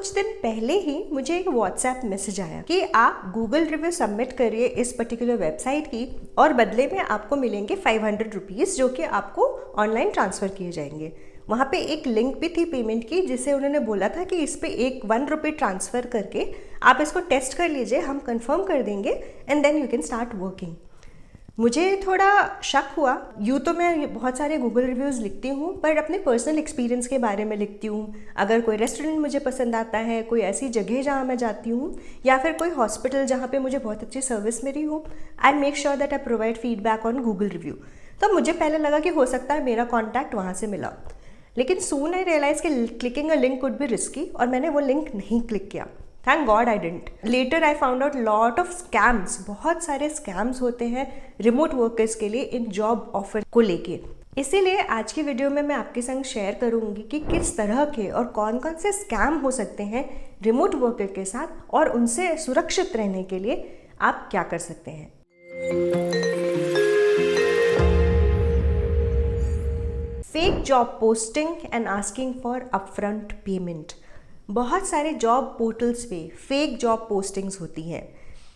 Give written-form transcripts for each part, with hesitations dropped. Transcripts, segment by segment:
कुछ दिन पहले ही मुझे एक व्हाट्सएप मैसेज आया कि आप गूगल रिव्यू सबमिट करिए इस पर्टिकुलर वेबसाइट की और बदले में आपको मिलेंगे 500 रुपीज़ जो कि आपको ऑनलाइन ट्रांसफ़र किए जाएंगे। वहाँ पे एक लिंक भी थी पेमेंट की जिसे उन्होंने बोला था कि इस पे एक 1 रुपये ट्रांसफ़र करके आप इसको टेस्ट कर लीजिए, हम कंफर्म कर देंगे and then you can start working. मुझे थोड़ा शक हुआ। यूँ तो मैं बहुत सारे गूगल रिव्यूज़ लिखती हूँ पर अपने पर्सनल एक्सपीरियंस के बारे में लिखती हूँ। अगर कोई रेस्टोरेंट मुझे पसंद आता है, कोई ऐसी जगह जहाँ मैं जाती हूँ या फिर कोई हॉस्पिटल जहाँ पे मुझे बहुत अच्छी सर्विस मिली हो, I make sure that I provide feedback on Google review. तो मुझे पहले लगा कि हो सकता है मेरा कॉन्टैक्ट वहाँ से मिला, लेकिन सून आई रियलाइज़ कि clicking a link could be risky और मैंने वो लिंक नहीं क्लिक किया। Thank God I didn't. Later I found out lot of scams, बहुत सारे स्कैम्स होते हैं रिमोट वर्कर्स के लिए इन जॉब ऑफर को लेके। इसीलिए आज की वीडियो में मैं आपके संग शेयर करूंगी कि किस तरह के और कौन कौन से स्कैम हो सकते हैं रिमोट वर्कर के साथ और उनसे सुरक्षित रहने के लिए आप क्या कर सकते हैं। Fake job posting and asking for upfront payment. बहुत सारे जॉब पोर्टल्स पे फेक जॉब पोस्टिंग्स होती हैं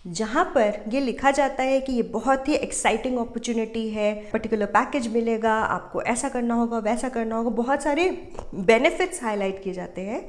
जहाँ पर ये लिखा जाता है कि ये बहुत ही एक्साइटिंग अपॉर्चुनिटी है, पर्टिकुलर पैकेज मिलेगा, आपको ऐसा करना होगा, वैसा करना होगा, बहुत सारे बेनिफिट्स हाईलाइट किए जाते हैं।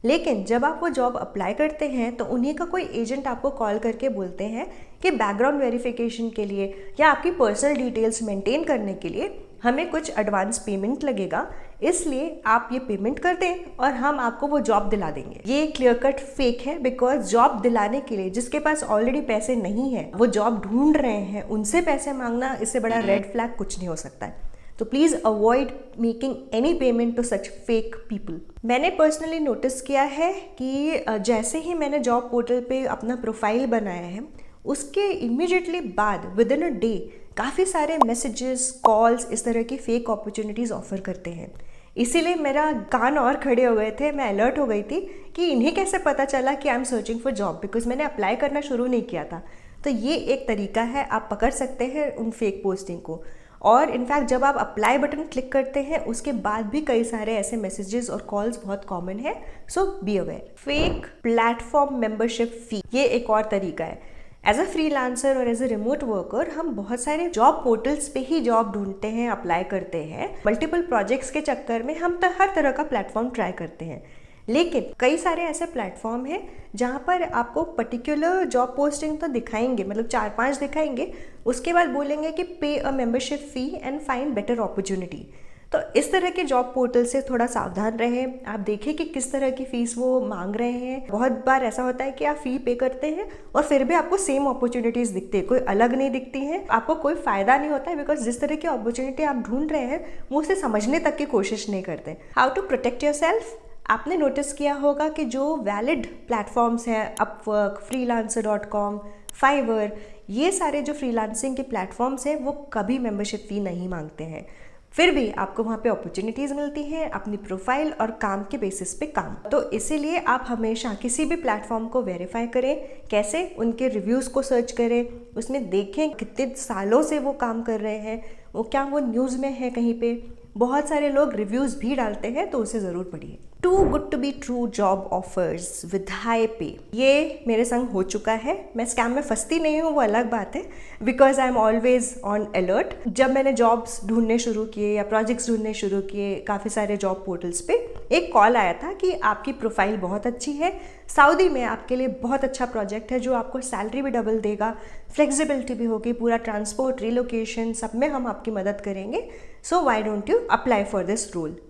लेकिन जब आप वो जॉब अप्लाई करते हैं तो उन्हीं का कोई एजेंट आपको कॉल करके बोलते हैं कि बैकग्राउंड वेरिफिकेशन के लिए या आपकी पर्सनल डिटेल्स मेंटेन करने के लिए हमें कुछ एडवांस पेमेंट लगेगा, इसलिए आप ये पेमेंट कर दें और हम आपको वो जॉब दिला देंगे। ये क्लियर कट फेक है बिकॉज जॉब दिलाने के लिए जिसके पास ऑलरेडी पैसे नहीं है, वो जॉब ढूंढ रहे हैं, उनसे पैसे मांगना इससे बड़ा रेड फ्लैग कुछ नहीं हो सकता है। तो please avoid making any payment to such fake people. मैंने पर्सनली नोटिस किया है कि जैसे ही मैंने जॉब पोर्टल पे अपना प्रोफाइल बनाया है उसके इमीडिएटली बाद विद इन अ डे काफ़ी सारे मैसेजेस, कॉल्स इस तरह की फेक अपॉर्चुनिटीज़ ऑफर करते हैं। इसीलिए मेरा कान और खड़े हो गए थे, मैं अलर्ट हो गई थी कि इन्हें कैसे पता चला कि I am searching for job, because मैंने अप्लाई करना शुरू नहीं किया था। तो ये एक तरीका है, आप पकड़ सकते हैं उन फेक पोस्टिंग को। और इनफैक्ट जब आप अप्लाई बटन क्लिक करते हैं उसके बाद भी कई सारे ऐसे मैसेजेस और कॉल्स बहुत कॉमन है, so be aware. Fake platform membership fee, ये एक और तरीका है। एज अ फ्रीलांसर और एज अ रिमोट वर्कर हम बहुत सारे जॉब पोर्टल्स पे ही जॉब ढूंढते हैं, अप्लाई करते हैं। मल्टीपल प्रोजेक्ट्स के चक्कर में हम हर तरह का प्लेटफॉर्म ट्राई करते हैं, लेकिन कई सारे ऐसे प्लेटफॉर्म हैं जहाँ पर आपको पर्टिकुलर जॉब पोस्टिंग तो दिखाएंगे, मतलब 4-5 दिखाएंगे, उसके बाद बोलेंगे कि पे a membership fee and find better opportunity. तो इस तरह के जॉब पोर्टल से थोड़ा सावधान रहें। आप देखें कि किस तरह की फ़ीस वो मांग रहे हैं। बहुत बार ऐसा होता है कि आप फ़ी पे करते हैं और फिर भी आपको सेम अपॉर्चुनिटीज़ दिखती है, कोई अलग नहीं दिखती हैं, आपको कोई फ़ायदा नहीं होता है बिकॉज जिस तरह की अपॉर्चुनिटी आप ढूंढ रहे हैं वो उसे समझने तक की कोशिश नहीं करते। How to protect yourself. आपने नोटिस किया होगा कि जो वैलिड प्लेटफॉर्म्स हैं, अपवर्क, freelancer.com, फाइवर, ये सारे जो फ्रीलांसिंग के प्लेटफॉर्म्स हैं वो कभी मेंबरशिप फ़ी नहीं मांगते हैं। फिर भी आपको वहाँ पे अपॉर्चुनिटीज़ मिलती हैं अपनी प्रोफाइल और काम के बेसिस पे काम। तो इसीलिए आप हमेशा किसी भी प्लेटफॉर्म को वेरीफाई करें। कैसे? उनके रिव्यूज़ को सर्च करें, उसमें देखें कितने सालों से वो काम कर रहे हैं, वो क्या वो न्यूज़ में है कहीं पे। बहुत सारे लोग रिव्यूज़ भी डालते हैं तो उसे ज़रूर पढ़िए। Too good to be true job offers with high pay, ये मेरे संग हो चुका है। मैं स्कैम में फंसती नहीं हूँ, वो अलग बात है, because I am always on alert. जब मैंने जॉब्स ढूंढने शुरू किए या प्रोजेक्ट्स ढूंढने शुरू किए काफ़ी सारे जॉब पोर्टल्स पे, एक कॉल आया था कि आपकी प्रोफाइल बहुत अच्छी है, सऊदी में आपके लिए बहुत अच्छा प्रोजेक्ट है जो आपको सैलरी भी डबल देगा, फ्लेक्सिबिलिटी भी होगी, पूरा ट्रांसपोर्ट, रिलोकेशन सब में हम आपकी मदद करेंगे, so why don't you apply for this role.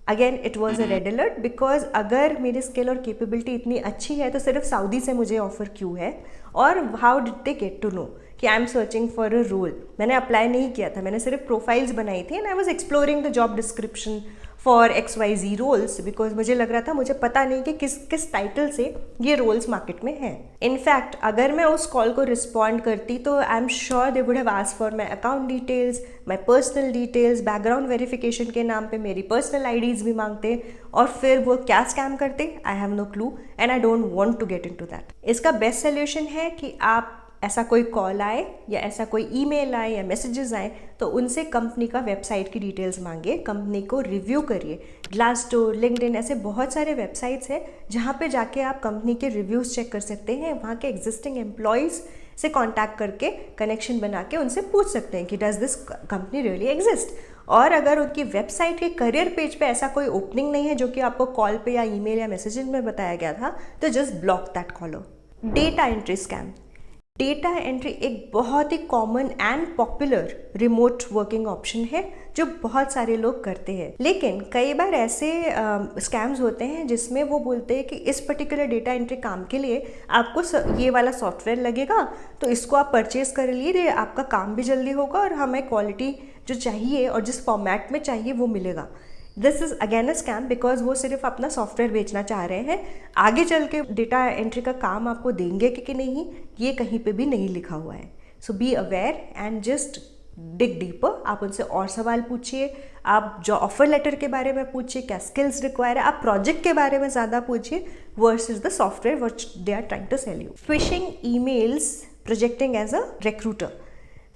Again it was a red alert because अगर मेरी स्किल और कैपेबिलिटी इतनी अच्छी है तो सिर्फ सऊदी से मुझे ऑफर क्यों है, और how did they get to know कि I am searching for a role. मैंने अप्लाई नहीं किया था, मैंने सिर्फ प्रोफाइल्स बनाई थी and I was exploring the job description for XYZ roles because मुझे लग रहा था, मुझे पता नहीं कि किस टाइटल से ये रोल्स मार्केट में हैं। इनफैक्ट अगर मैं उस कॉल को रिस्पॉन्ड करती तो I am sure they would have asked for my account details, my personal details, background verification के नाम पे मेरी पर्सनल IDs भी मांगते और फिर वो क्या स्कैम करते, I have no clue and I don't want to get into that. इसका बेस्ट सोल्यूशन है कि आप ऐसा कोई कॉल आए या ऐसा कोई ईमेल आए या मैसेजेस आए तो उनसे कंपनी का वेबसाइट की डिटेल्स मांगे, कंपनी को रिव्यू करिए। ग्लासडोर, लिंक्डइन, ऐसे बहुत सारे वेबसाइट्स हैं जहाँ पे जाके आप कंपनी के रिव्यूज़ चेक कर सकते हैं। वहाँ के एग्जिस्टिंग एम्प्लॉयज़ से कांटेक्ट करके कनेक्शन बना के उनसे पूछ सकते हैं कि does this company really exist. और अगर उनकी वेबसाइट के करियर पेज पे ऐसा कोई ओपनिंग नहीं है जो कि आपको कॉल पे या ईमेल या मैसेजिंग में बताया गया था, तो just block that caller. Data entry scam. Data entry एक बहुत ही common and popular remote working option है जो बहुत सारे लोग करते हैं। लेकिन कई बार ऐसे स्कैम्स होते हैं जिसमें वो बोलते हैं कि इस पर्टिकुलर डेटा एंट्री काम के लिए आपको ये वाला सॉफ्टवेयर लगेगा, तो इसको आप परचेज कर लीजिए, आपका काम भी जल्दी होगा और हमें क्वालिटी जो चाहिए और जिस फॉर्मेट में चाहिए वो मिलेगा। This is again a scam because वो सिर्फ अपना सॉफ्टवेयर बेचना चाह रहे हैं। आगे चल के डेटा एंट्री का काम आपको देंगे कि नहीं, ये कहीं पे भी नहीं लिखा हुआ है। So be aware and just dig deeper. आप उनसे और सवाल पूछिए, आप जो ऑफर लेटर के बारे में पूछिए, क्या स्किल्स रिक्वायर है, आप प्रोजेक्ट के बारे में ज़्यादा पूछिए versus the software which they are trying to sell you. Phishing emails projecting as a recruiter.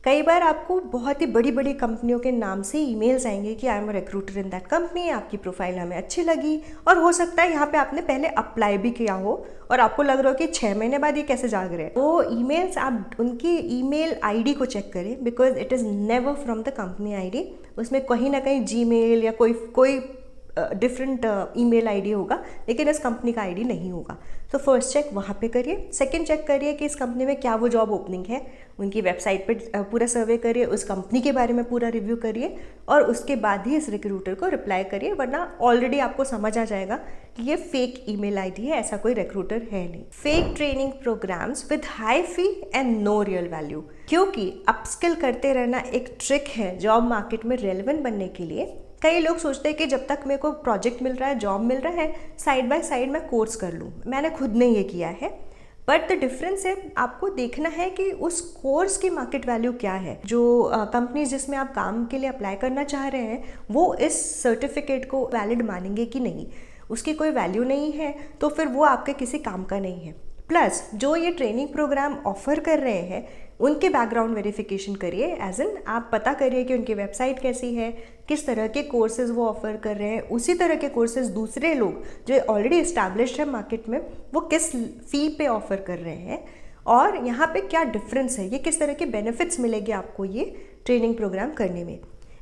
कई बार आपको बहुत ही बड़ी बड़ी कंपनियों के नाम से ईमेल्स आएंगे कि I am a recruiter in that company, आपकी प्रोफाइल हमें अच्छी लगी, और हो सकता है यहाँ पे आपने पहले अप्लाई भी किया हो और आपको लग रहा हो कि 6 महीने बाद ये कैसे जाग रहे हैं। वो ईमेल्स आप उनकी ईमेल आईडी को चेक करें because it is never from the company ID. उसमें कहीं ना कहीं जीमेल या कोई डिफरेंट ईमेल आईडी होगा, लेकिन इस कंपनी का आईडी नहीं होगा। तो फर्स्ट चेक वहाँ पे करिए। सेकंड चेक करिए कि इस कंपनी में क्या वो जॉब ओपनिंग है, उनकी वेबसाइट पे पूरा सर्वे करिए, उस कंपनी के बारे में पूरा रिव्यू करिए और उसके बाद ही इस रिक्रूटर को रिप्लाई करिए, वरना ऑलरेडी आपको समझ आ जाएगा कि ये फेक ईमेल आईडी है, ऐसा कोई रिक्रूटर है नहीं। Fake training programs with high fee and no real value. क्योंकि अपस्किल करते रहना एक ट्रिक है जॉब मार्केट में रेलेवेंट बनने के लिए। कई लोग सोचते हैं कि जब तक मेरे को प्रोजेक्ट मिल रहा है, जॉब मिल रहा है, साइड बाय साइड मैं कोर्स कर लूँ। मैंने खुद ने ये किया है, बट द डिफरेंस है आपको देखना है कि उस कोर्स की मार्केट वैल्यू क्या है। जो कंपनीज जिसमें आप काम के लिए अप्लाई करना चाह रहे हैं वो इस सर्टिफिकेट को वैलिड मानेंगे कि नहीं। उसकी कोई वैल्यू नहीं है तो फिर वो आपके किसी काम का नहीं है। प्लस जो ये ट्रेनिंग प्रोग्राम ऑफर कर रहे हैं उनके बैकग्राउंड वेरिफिकेशन करिए, एज इन आप पता करिए कि उनकी वेबसाइट कैसी है, किस तरह के कोर्सेज वो ऑफर कर रहे हैं। उसी तरह के कोर्सेज दूसरे लोग जो ऑलरेडी इस्टेब्लिश्ड है मार्केट में वो किस फी पे ऑफर कर रहे हैं और यहाँ पे क्या डिफरेंस है, ये किस तरह के बेनिफिट्स मिलेंगे आपको ये ट्रेनिंग प्रोग्राम करने में।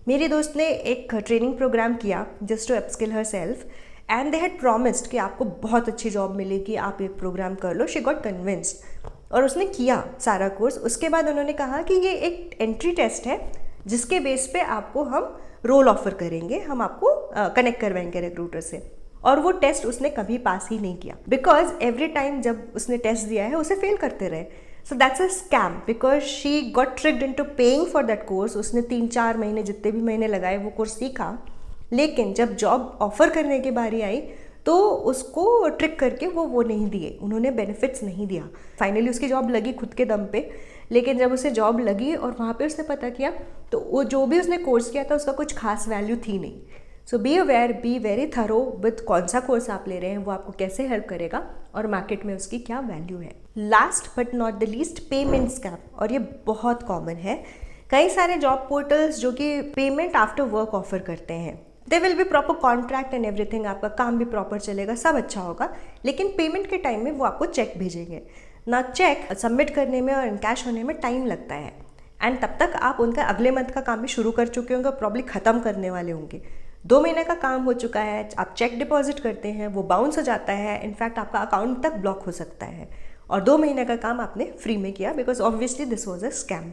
मेरी दोस्त ने एक ट्रेनिंग प्रोग्राम किया just to upskill herself and they had promised कि आपको बहुत अच्छी जॉब मिलेगी, आप एक प्रोग्राम कर लो। शी गॉट कन्विंस्ड और उसने किया सारा कोर्स। उसके बाद उन्होंने कहा कि ये एक एंट्री टेस्ट है जिसके बेस पे आपको हम रोल ऑफर करेंगे, हम आपको कनेक्ट करवाएंगे रिक्रूटर से। और वो टेस्ट उसने कभी पास ही नहीं किया बिकॉज एवरी टाइम जब उसने टेस्ट दिया है उसे फेल करते रहे। So that's a scam because she got tricked into paying for that course. उसने 3-4 महीने जितने भी महीने लगाए वो कोर्स सीखा, लेकिन जब जॉब ऑफर करने की बारी आई तो उसको ट्रिक करके वो नहीं दिए, उन्होंने बेनिफिट्स नहीं दिया। फाइनली उसकी जॉब लगी खुद के दम पे, लेकिन जब उसे जॉब लगी और वहाँ पे उसने पता किया तो वो जो भी उसने कोर्स किया था उसका कुछ खास वैल्यू थी नहीं। So be aware, be very thorough with कौन सा कोर्स आप ले रहे हैं, वो आपको कैसे हेल्प करेगा और मार्केट में उसकी क्या वैल्यू है। Last but not the least, payment scam. और ये बहुत कॉमन है। कई सारे जॉब पोर्टल्स जो कि पेमेंट आफ्टर वर्क ऑफर करते हैं, they will be proper contract and everything, आपका काम भी प्रॉपर चलेगा, सब अच्छा होगा, लेकिन पेमेंट के टाइम में वो आपको चेक भेजेंगे ना। चेक सबमिट करने में और इनकैश होने में टाइम लगता है एंड तब तक आप उनका अगले मंथ का काम भी शुरू कर चुके होंगे, प्रॉब्ली ख़त्म करने वाले होंगे। 2 महीने का काम हो चुका है, आप चेक डिपॉजिट करते हैं, वो बाउंस हो जाता है, इनफैक्ट आपका अकाउंट तक ब्लॉक हो सकता है और 2 महीने का काम आपने फ्री में किया because obviously this was a scam.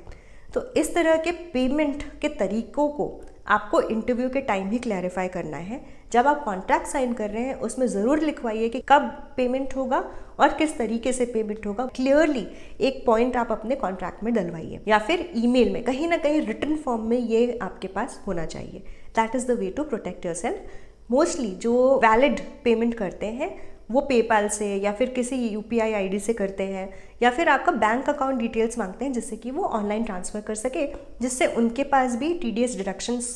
तो इस तरह के पेमेंट के तरीकों को आपको इंटरव्यू के टाइम ही क्लैरिफाई करना है। जब आप कॉन्ट्रैक्ट साइन कर रहे हैं उसमें ज़रूर लिखवाइए कि कब पेमेंट होगा और किस तरीके से पेमेंट होगा। क्लियरली एक पॉइंट आप अपने कॉन्ट्रैक्ट में डलवाइए या फिर ईमेल में, कहीं ना कहीं रिटन फॉर्म में ये आपके पास होना चाहिए। That is the way to protect yourself. Mostly जो वैलिड पेमेंट करते हैं वो पेपाल से या फिर किसी UPI ID से करते हैं या फिर आपका बैंक अकाउंट डिटेल्स मांगते हैं जिससे कि वो ऑनलाइन ट्रांसफ़र कर सके, जिससे उनके पास भी TDS डिडक्शंस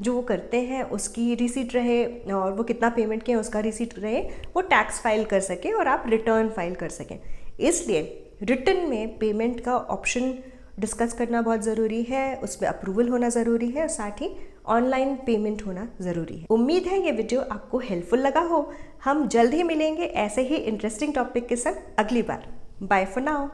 जो वो करते हैं उसकी रिसीट रहे और वो कितना पेमेंट किया उसका रिसीट रहे, वो टैक्स फाइल कर सके और आप रिटर्न फाइल कर सकें। इसलिए रिटन में पेमेंट का ऑप्शन डिस्कस करना बहुत ज़रूरी है, उसमें अप्रूवल होना ज़रूरी है और साथ ही ऑनलाइन पेमेंट होना ज़रूरी है। उम्मीद है ये वीडियो आपको हेल्पफुल लगा हो। हम जल्द ही मिलेंगे ऐसे ही इंटरेस्टिंग टॉपिक के साथ अगली बार। Bye for now.